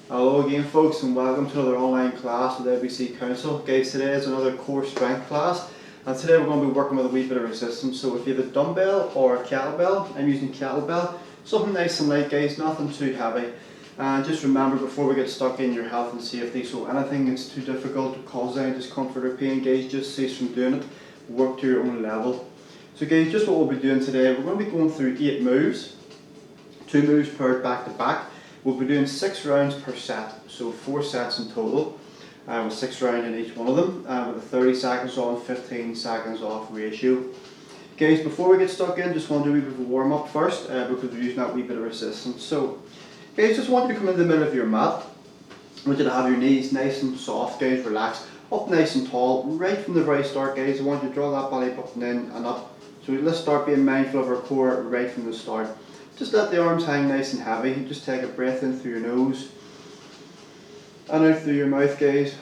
Hello again folks, and welcome to another online class with ABC Council. Guys, today is another core strength class, and today we're going to be working with a wee bit of resistance. So if you have a dumbbell or a kettlebell, I'm using kettlebell, something nice and light guys, nothing too heavy. And just remember before we get stuck in your health and safety, so anything that's too difficult or causes any discomfort or pain guys, just cease from doing it, work to your own level. So guys, just what we'll be doing today, we're going to be going through 8 moves, 2 moves paired back to back. We'll be doing 6 rounds per set, so 4 sets in total, with 6 rounds in each one of them, with a 30 seconds on, 15 seconds off ratio. Guys, before we get stuck in, just want to do a wee bit of a warm up first, because we're using that wee bit of resistance. So, guys, just want you to come in the middle of your mat. I want you to have your knees nice and soft, guys, relaxed, up nice and tall, right from the very start, guys. I want you to draw that belly button in and up. So let's start being mindful of our core right from the start. Just let the arms hang nice and heavy. Just take a breath in through your nose and out through your mouth, guys.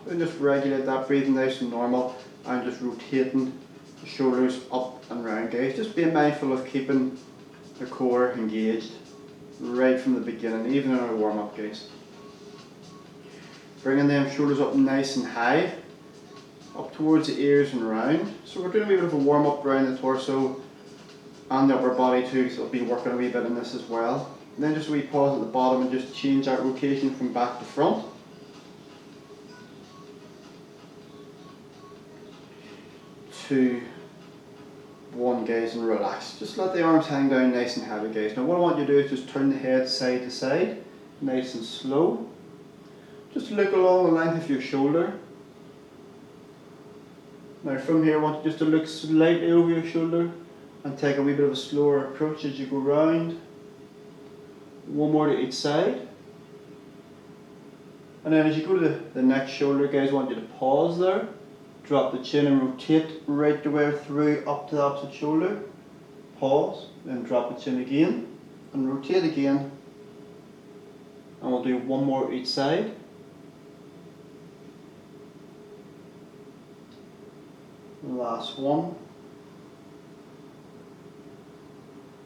And just regulate that breathing nice and normal, and just rotating the shoulders up and round, guys. Just being mindful of keeping the core engaged right from the beginning, even in our warm up, guys. Bringing them shoulders up nice and high, up towards the ears and round. So we're doing a wee bit of a warm up around the torso and the upper body too, so we'll be working a wee bit in this as well. And then just a wee pause at the bottom and just change that rotation from back to front. 2, 1 guys, and relax. Just let the arms hang down nice and heavy guys. Now what I want you to do is just turn the head side to side, nice and slow. Just look along the length of your shoulder. Now from here I want you just to look slightly over your shoulder and take a wee bit of a slower approach as you go round. 1 more to each side. And then as you go to the next shoulder, guys, I want you to pause there, drop the chin and rotate right the way through up to the opposite shoulder. Pause, then drop the chin again and rotate again. And we'll do 1 more each side. Last one.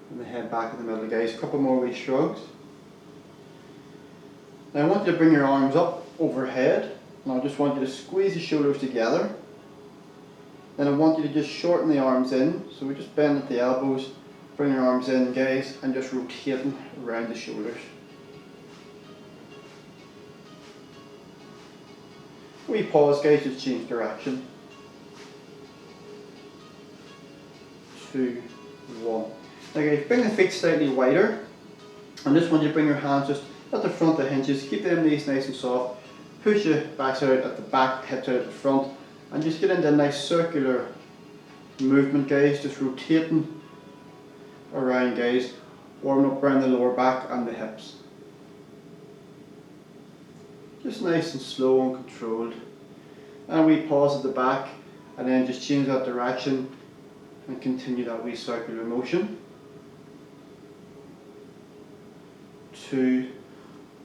And the head back in the middle, guys. A couple more wee shrugs. Now I want you to bring your arms up overhead, and I just want you to squeeze the shoulders together. Then I want you to just shorten the arms in, so we just bend at the elbows, bring your arms in, guys, and just rotating around the shoulders. We pause, guys, just change direction. 2, 1. Now guys, bring the feet slightly wider, and just want you to bring your hands just at the front of the hinges, keep them knees nice and soft, push your backs out at the back, hips out at the front, and just get into a nice circular movement guys, just rotating around guys, warming up around the lower back and the hips. Just nice and slow and controlled. And we pause at the back, and then just change that direction and continue that wee circular motion. 2,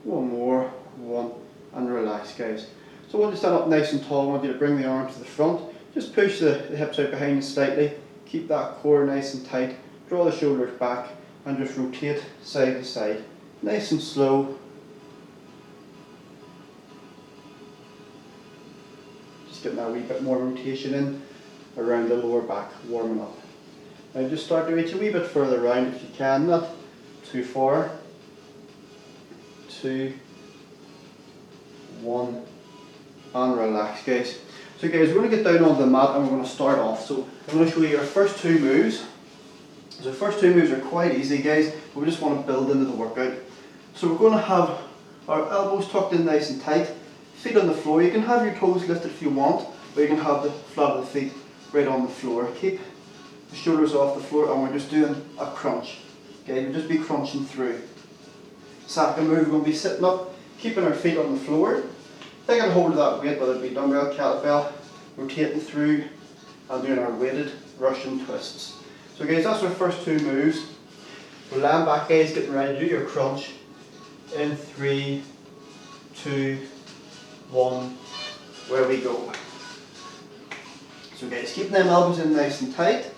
1 more, 1, and relax guys. So I want you to stand up nice and tall. I want you to bring the arms to the front, just push the hips out behind you slightly, keep that core nice and tight, draw the shoulders back and just rotate side to side, nice and slow. Just getting that wee bit more rotation in around the lower back, warming up. Now just start to reach a wee bit further round if you can, not too far. 2, 1, and relax guys. So guys, we're going to get down onto the mat and we're going to start off. So I'm going to show you our first 2 moves. So the first 2 moves are quite easy guys, but we just want to build into the workout. So we're going to have our elbows tucked in nice and tight, feet on the floor. You can have your toes lifted if you want, or you can have the flat of the feet right on the floor. Keep the shoulders off the floor, and we're just doing a crunch. Okay, we'll just be crunching through. Second move, we're going to be sitting up, keeping our feet on the floor, taking hold of that weight, whether it be dumbbell, kettlebell, rotating through and doing our weighted Russian twists. So guys, that's our first 2 moves. We're lying back guys, getting ready to do your crunch. In 3, 2, 1, where we go. So guys, keeping them elbows in nice and tight.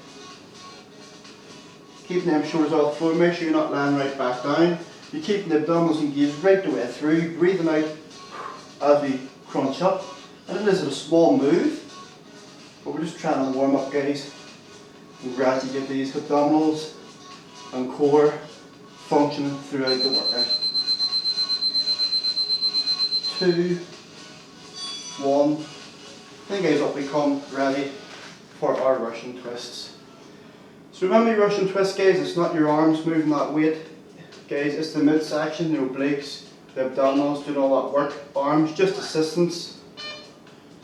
Keeping them shoulders off the floor, make sure you're not lying right back down. You're keeping the abdominals engaged right the way through, breathing out as we crunch up. And it is a small move, but we're just trying to warm up, guys, and gradually get these abdominals and core functioning throughout the workout. 2, 1. Then guys, up we come, ready for our Russian twists. So remember your Russian twist, guys, it's not your arms moving that weight, guys, it's the midsection, the obliques, the abdominals doing all that work. Arms, just assistance.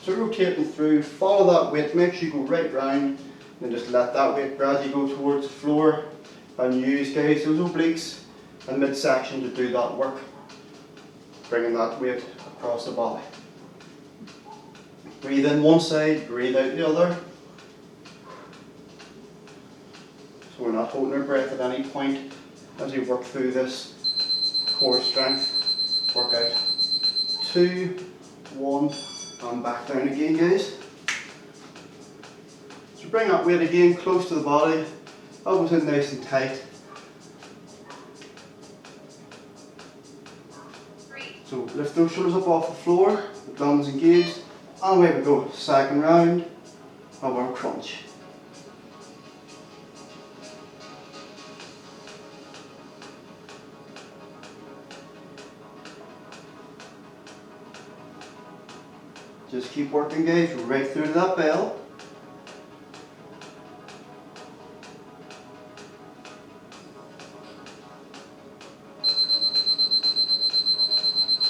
So rotating through, follow that weight, make sure you go right round, and just let that weight gradually go towards the floor, and use, guys, those obliques and midsection to do that work, bringing that weight across the body. Breathe in one side, breathe out the other. So we're not holding our breath at any point as we work through this core strength workout. 2, 1, and back down again, guys. So bring that weight again close to the body, elbows in nice and tight. So lift those shoulders up off the floor, abdominals engaged, and away we go. Second round of our crunch. Just keep working, guys, right through to that bell.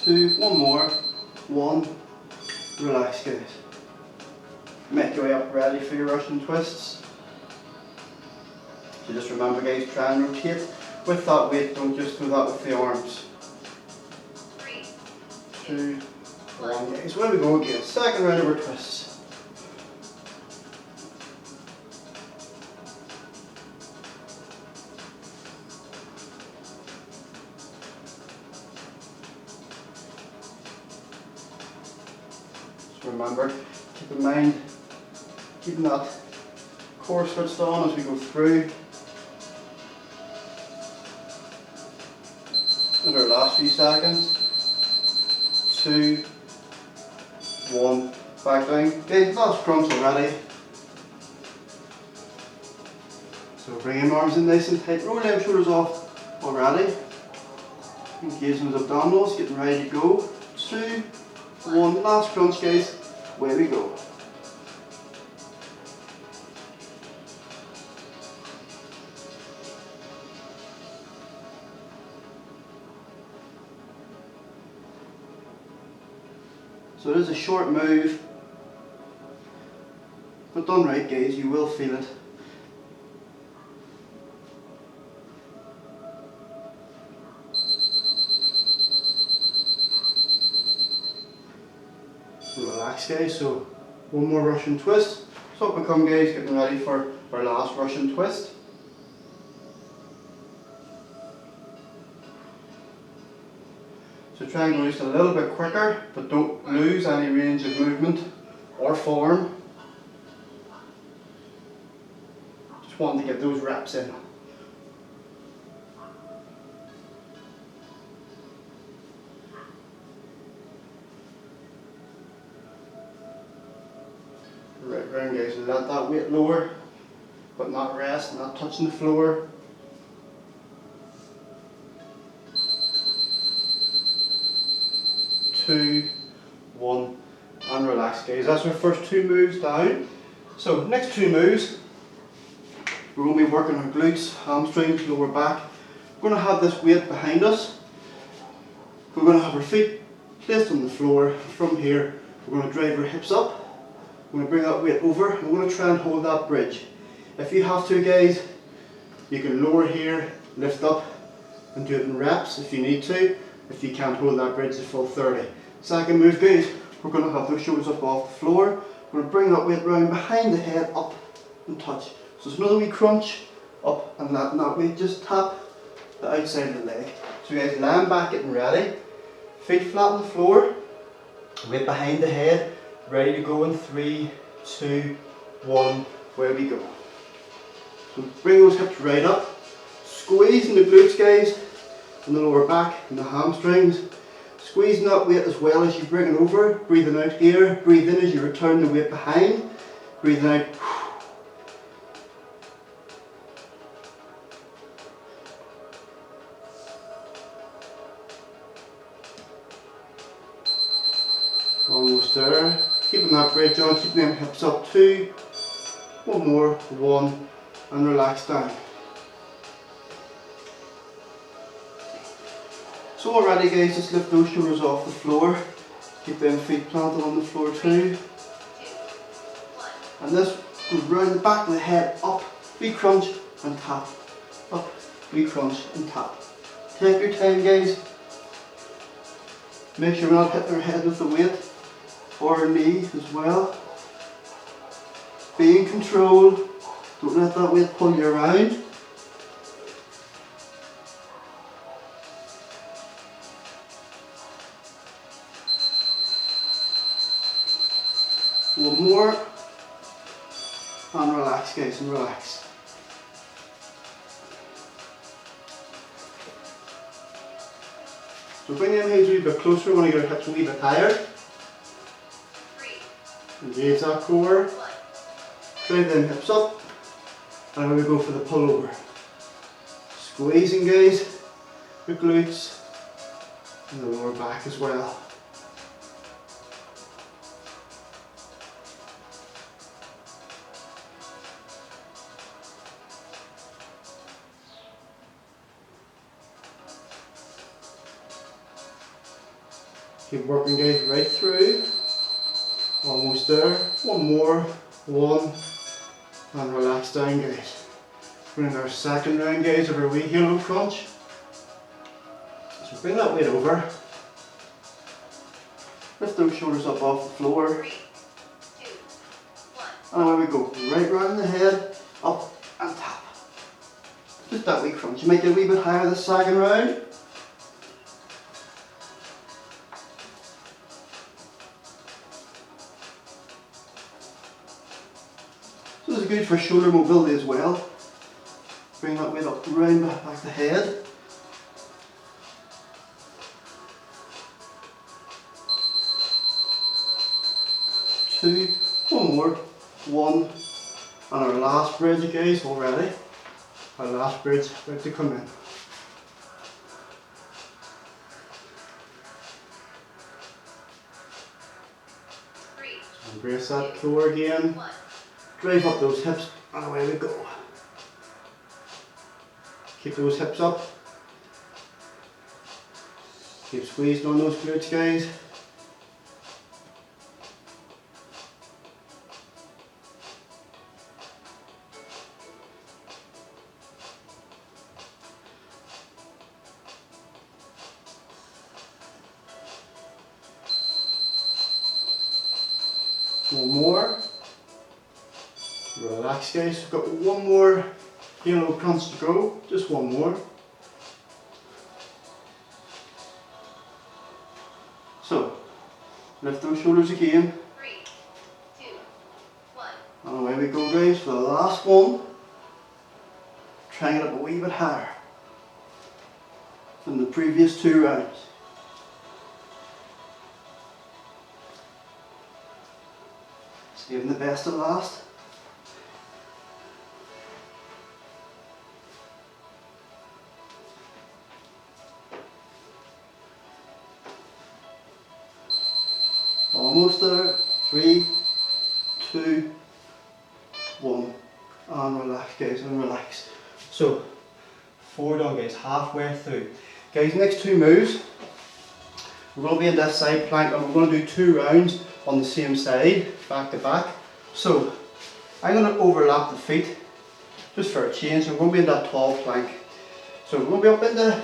Two, one more, 1, relax, guys. Make your way up ready for your Russian twists. So just remember, guys, try and rotate with that weight, don't just do that with the arms. 3, 2, 1, guys, where we go again, second round of our twists. Remember, keep in mind, keeping that core switched on as we go through. In our last few seconds. 2, 1, back down. Okay, last crunch already. So bring your arms in nice and tight, roll them shoulders off already. Engaging those abdominals, getting ready to go. 2, 1, last crunch, guys. Away we go. So it is a short move, but done right, guys, you will feel it. Relax, guys, so one more Russian twist. So up we come, guys, getting ready for our last Russian twist. So try and go just a little bit quicker, but don't lose any range of movement or form. Just want to get those reps in. Right round, guys, let that weight lower, but not rest, not touching the floor. Two, 1, and relax, guys. That's our first 2 moves down. So next 2 moves, we're going to be working our glutes, hamstrings, lower back. We're going to have this weight behind us. We're going to have our feet placed on the floor. From here, we're going to drive our hips up. We're going to bring that weight over. We're going to try and hold that bridge. If you have to, guys, you can lower here, lift up, and do it in reps if you need to. If you can't hold that bridge the full 30. Second move, guys, we're going to have those shoulders up off the floor. We're going to bring that weight round behind the head, up and touch. So it's another wee crunch, up and letting that weight just tap the outside of the leg. So guys, lying back, getting ready. Feet flat on the floor, weight behind the head, ready to go in 3, 2, 1, where we go. So bring those hips right up, squeezing the glutes, guys. in the lower back and the hamstrings. Squeezing that weight as well as you bring it over. Breathing out here. Breathe in as you return the weight behind. Breathing out. Almost there. Keeping that bridge on, keeping them hips up. 2. 1 more. 1. And relax down. So already guys, just lift those shoulders off the floor. Keep them feet planted on the floor too. 2, 1. And this goes round the back of the head, up, we crunch and tap. Up, we crunch and tap. Take your time guys. Make sure we're not hitting our head with the weight or our knee as well. Be in control. Don't let that weight pull you around. One more. And relax guys, and relax. So bring them hands a wee bit closer, we want to get our hips a wee bit higher. 3, Engage that core. 1. Drive them hips up. And we go for the pullover. Squeezing guys, the glutes and the lower back as well. Keep working guys right through. Almost there. 1 more. 1. And relax down guys. We're in our second round guys of our wee halo crunch. So bring that weight over. Lift those shoulders up off the floor. 3, 2, 1. And away we go. Right round the head. Up and tap. Just that wee crunch. You might get a wee bit higher this second round. This is good for shoulder mobility as well. Bring that weight up round back the head. Two, 1 more, 1, and our last bridge guys already. Our last bridge about to come in. Embrace that core again. 1. Drive up those hips and away we go. Keep those hips up. Keep squeezing on those glutes guys. One more. Relax guys, we've got 1 more halo crunch to go, just 1 more. So, lift those shoulders again. 3, 2, 1. And away we go guys for the last one. Trying it up a wee bit higher than the previous 2 rounds. Saving the best at last. Almost there. 3, 2, 1. And relax guys, and relax. So, 4 done guys, halfway through. Guys, next 2 moves. We're going to be in this side plank and we're going to do 2 rounds on the same side, back to back. So, I'm going to overlap the feet, just for a change. I'm going to be in that tall plank. So we're going to be up into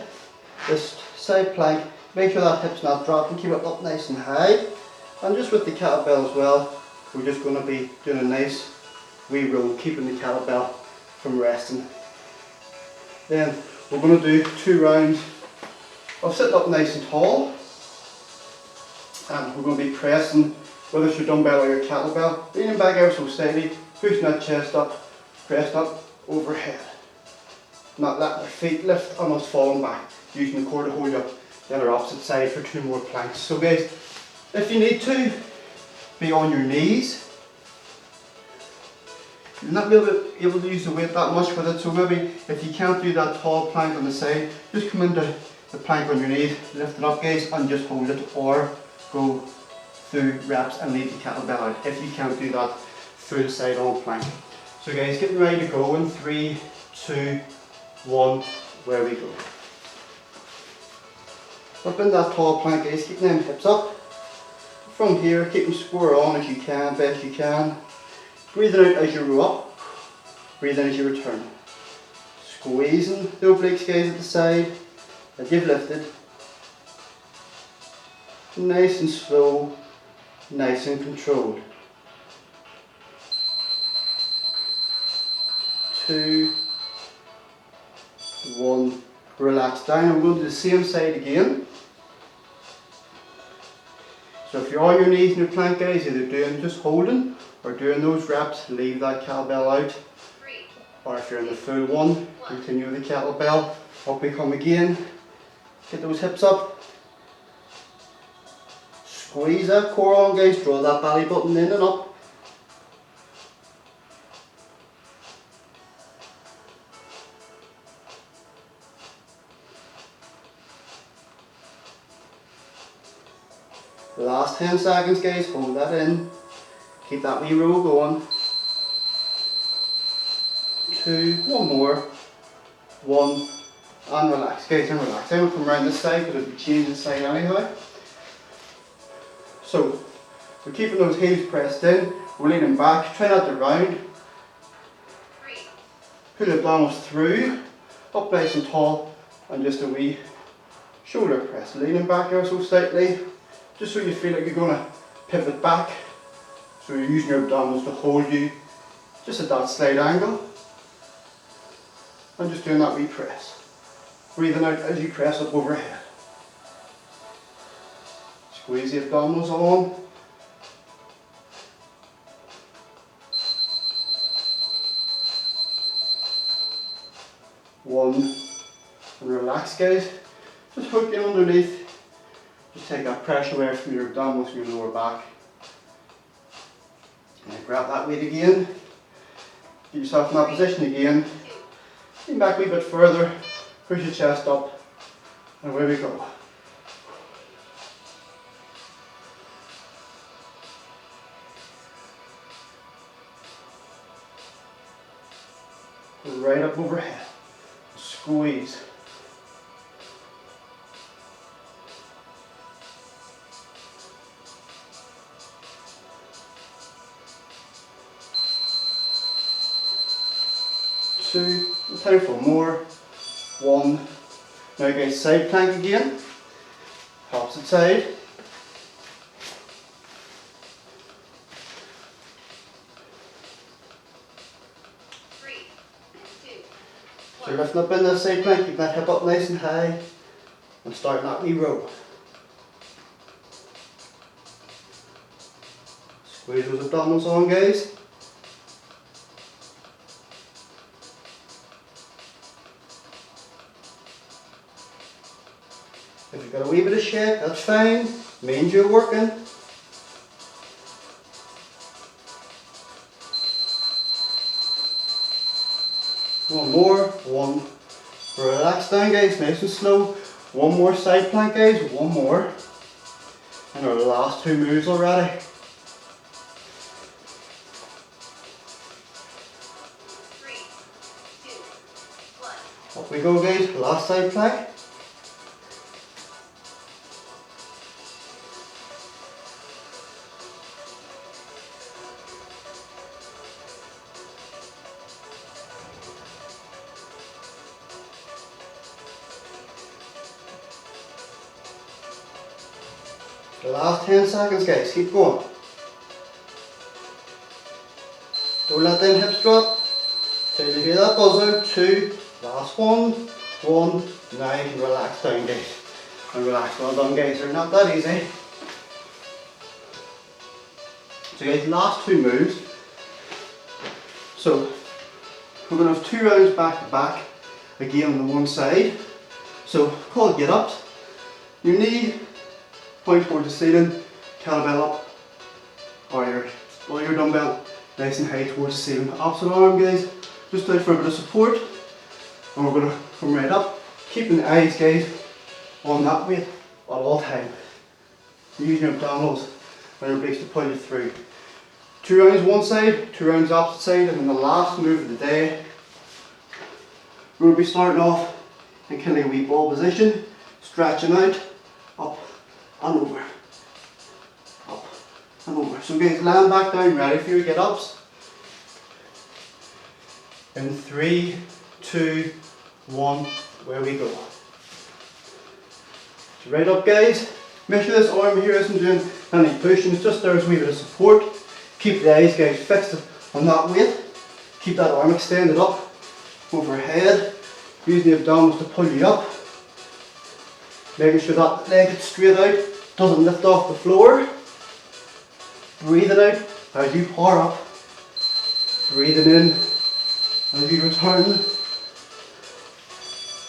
this side plank. Make sure that hip's not dropping, keep it up nice and high. And just with the kettlebell as well, we're just going to be doing a nice wee roll, keeping the kettlebell from resting. Then we're going to do 2 rounds of sitting up nice and tall. And we're going to be pressing, whether it's your dumbbell or your kettlebell, leaning back ever so slightly, pushing that chest up, pressed up, overhead. Not letting the feet lift and us falling back. using the core to hold you up the other opposite side for 2 more planks. So guys, if you need to, be on your knees. You're not really able to use the weight that much with it, so maybe if you can't do that tall plank on the side, just come into the plank on your knees, lift it up guys, and just hold it, or go through reps and leave the kettlebell out if you can't do that full side on plank. So guys, getting ready to go in 3, 2, 1, where we go. Up in that tall plank guys, keeping them hips up. From here, keep them square on if you can, best you can. Breathing out as you row up, breathe in as you return. Squeezing the obliques guys at the side that you've lifted. Nice and slow, nice and controlled. 2, 1, relax down. I'm going to do the same side again. So if you're on your knees in your plank guys, either doing just holding or doing those reps, leave that kettlebell out. 3, Or if you're in the full one, continue the kettlebell. Up we come again. Get those hips up. Squeeze that core on guys, draw that belly button in and up. Last 10 seconds guys, hold that in. Keep that wee row going. 2, 1 more. 1, and relax guys, and relax. I'm going to come around this side because we'll be changing side anyhow. So, we're keeping those heels pressed in, we're leaning back, try not to round. 3, Pull the abdominals through, up nice and tall, and just a wee shoulder press. Leaning back ever so slightly, just so you feel like you're going to pivot back. So you're using your abdominals to hold you just at that slight angle. And just doing that wee press. Breathing out as you press up overhead. Squeeze the abdominals on. 1, and relax guys. Just hook in underneath. Just take that pressure away from your abdominals and your lower back. And grab that weight again. Get yourself in that position again. Lean back a wee bit further. Push your chest up. And away we go. Right up overhead. Squeeze. Two, time for more. 1. Now guys, side plank again. Opposite side. 3, 2, So you're lifting up in that side plank, keep that hip up nice and high, and starting that wee row. Squeeze those abdominals on guys. If you've got a wee bit of shake, that's fine. Means you're working. One more. 1. Relax down guys, nice and slow. 1 more side plank guys, 1 more. And our last 2 moves already. 3, 2, 1. Up we go guys, last side plank. The last 10 seconds guys, keep going. Don't let them hips drop. Till you hear that buzzer. 2, last 1, 1, 9, relax down guys. And relax, well done guys, they're not that easy. So guys, last 2 moves. So we're going to have 2 rounds back to back, again on the one side. So called get ups. Your knee point towards the ceiling, kettlebell up, or your dumbbell nice and high towards the ceiling. Opposite arm, guys, just out for a bit of support. And we're going to come right up, keeping the eyes, guys, on that weight at all time. Using your abdominals and your obliques to pull you through. 2 rounds one side, 2 rounds opposite side, and then the last move of the day, we're going to be starting off in kind of a wee ball position, stretching out, up and over, up and over. So guys, land back down, ready for your get ups. In 3, 2, 1, where we go. So right up, guys. Make sure this arm here isn't doing any pushing, it's just there as a wee bit of support. Keep the eyes, guys, fixed on that weight. Keep that arm extended up, overhead. Using the abdominals to pull you up. Making sure that leg gets straight out, doesn't lift off the floor. Breathing out as you power up. Breathing in as you return.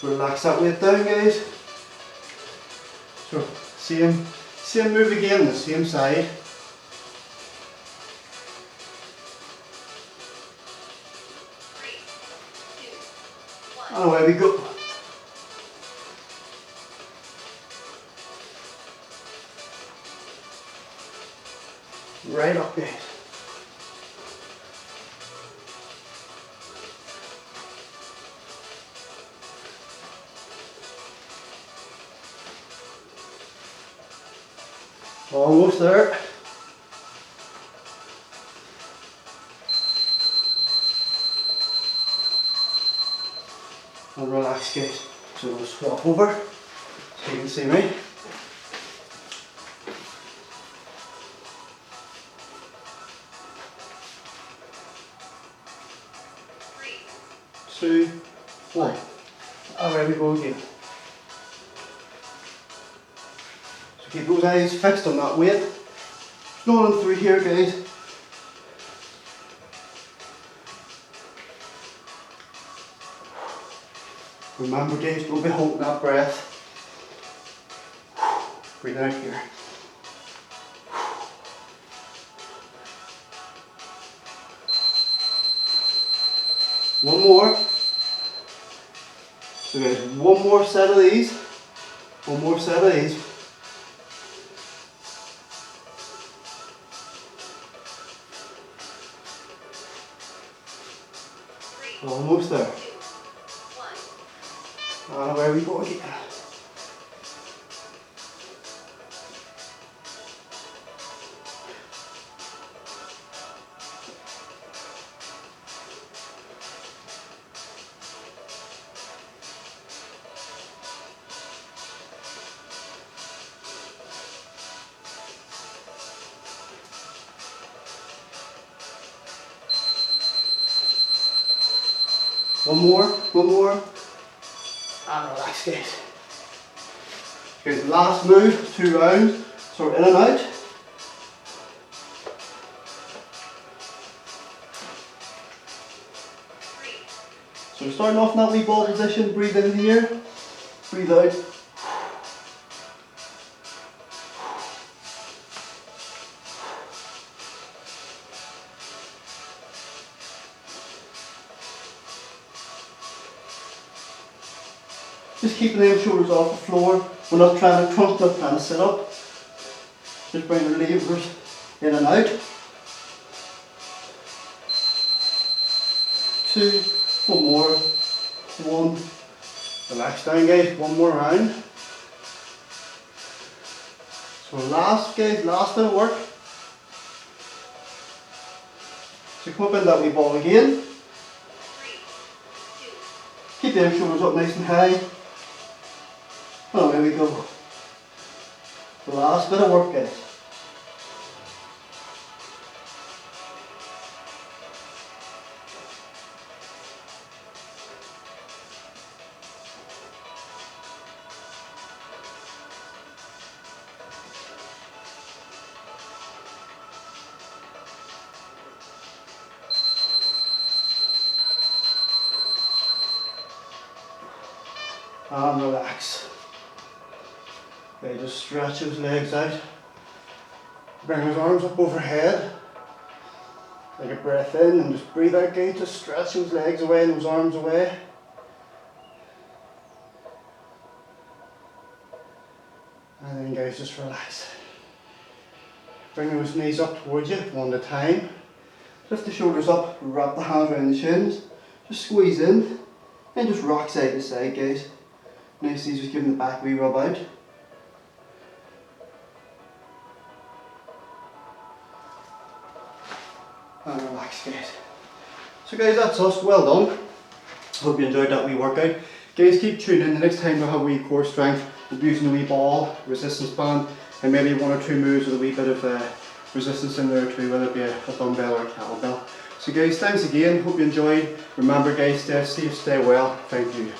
Relax that weight down, guys. So same move again on the same side. And away we go. Right up, guys. Almost there. And relax, guys. So we'll swap over so you can see me. Three, 2, 1. And there we go again. So keep those eyes fixed on that weight. Snowing through here, guys. Remember, guys, don't be holding that breath. Breathe out here. One more. So guys, one more set of these. One more set of these. Almost there. 2, 1. And away we go again. One more, and relax, guys. Okay, last move, 2 rounds, so we're in and out. So we're starting off in that wee ball position, breathe in here, breathe out. Just keeping them shoulders off the floor. We're not trying to crunch, not trying to sit up. Just bring the levers in and out. 2, one more, 1. Relax down, guys, one more round. So last, guys, last bit of work. So come up in that wee ball again. 3, 2. Keep them shoulders up nice and high. Oh, there we go. The last bit of work, guys. and relax. Okay, just stretch those legs out. Bring those arms up overhead. Take a breath in and just breathe out, guys. Just stretch those legs away and those arms away. And then guys, just relax. Bring those knees up towards you, one at a time. Lift the shoulders up, wrap the hands around the shins. Just squeeze in and just rock side to side, guys. Nice, just giving the back a wee rub out. And relax, guys. So guys, that's us, well done. Hope you enjoyed that wee workout. Guys, keep tuning in. The next time we'll have wee core strength. We'll be using a wee ball, resistance band, and maybe one or two moves with a wee bit of resistance in there too, whether it be a dumbbell or a kettlebell. So guys, thanks again, hope you enjoyed. Remember guys, stay safe, stay well. Thank you.